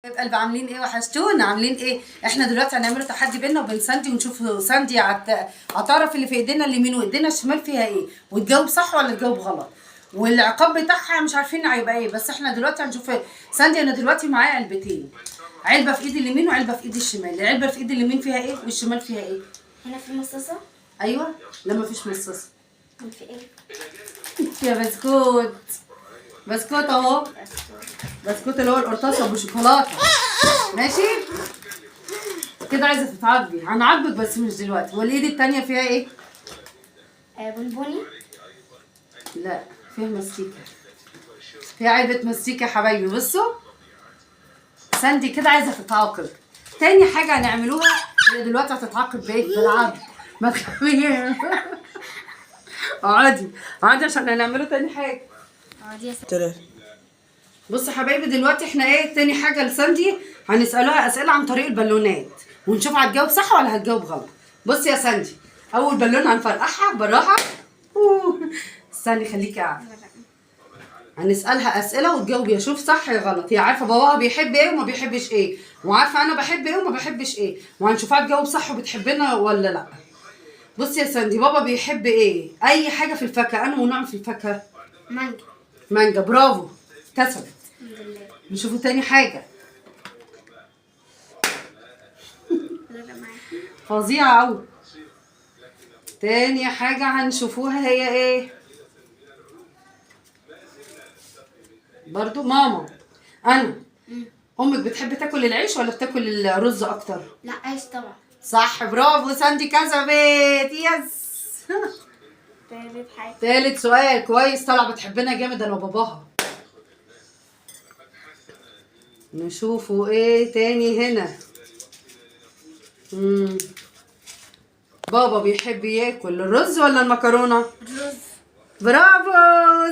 حبايب قلبي عاملين ايه؟ وحشتونا. عاملين ايه؟ احنا دلوقتي هنعمله تحدي بينا وبين ساندي ونشوف ساندي هتعرف اللي في ايدينا اليمين وايدينا الشمال فيها ايه، وتجاوب صح ولا تجاوب غلط، والعقاب بتاعها مش عارفين هيبقى ايه. بس احنا دلوقتي هنشوف ساندي. انا دلوقتي معايا علبتين، علبه في ايدي اليمين وعلبه في ايدي الشمال. العلبه في ايدي اليمين فيها ايه والشمال فيها ايه؟ هنا في مصاصه. ايوه. لا مفيش مصاصه. في ايه؟ يا بسكوت. بسكوت اهو. بسكوت اللي هو القرطاس ابو شوكولاته. ماشي كده. عايزه تتعاقبي هنعاقبك بس مش دلوقتي. والايد التانيه فيها ايه؟ بونبوني. لا فيها مستيكه. فيها علبه مستيكه يا حبايبي. بصوا ساندي كده عايزه تتعاقب. تاني حاجه هنعملوها هي دلوقتي هتتعاقب بايه؟ بالعض. ما تخافيش. اقعدي اقعدي عشان هنعمله تاني حاجه. بصوا يا حبايبي دلوقتي احنا ايه تاني حاجه لساندي؟ هنسالها اسئله عن طريق البالونات ونشوف هتجاوب صح ولا هتجاوب غلط. بصي يا ساندي، اول بالونه هنفرقعها بالراحه. استني خليكي قاعده. هنسالها اسئله وتجاوب يا شوف صح يا غلط. هي عارفه باباها بيحب ايه وما بيحبش ايه، وعارفه انا بحب ايه وما بحبش ايه، وهنشوفها تجاوب صح وبتحبنا ولا لا. بصي يا ساندي، بابا بيحب ايه؟ اي حاجه في الفاكهه. انه نوع في الفاكهه؟ مانجا. مانجا. برافو كسبت. الحمد لله. نشوفوا تاني حاجه. فظيعة أوي. تاني حاجة هنشوفوها هي ايه؟ برضو ماما. أنا أمك بتحب تاكل العيش ولا بتاكل الرز أكتر؟ لا عيش طبعا. صح برافو ساندي كسبت. يس. تالت حاجة. تالت سؤال. كويس طالعة بتحبنا جامد أنا وباباها. نشوفوا ايه تاني هنا. بابا بيحب ياكل الرز ولا المكرونه؟ رز. برافو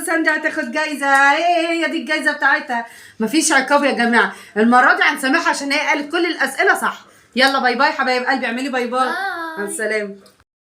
ساندي هتاخد جايزه. ايه هي دي الجايزه بتاعتها؟ مفيش عقاب يا جماعه، المره دي هنسامحها عشان هي قالت كل الاسئله صح. يلا باي باي حبايب قلبي. اعملي باي باي. مع السلامه.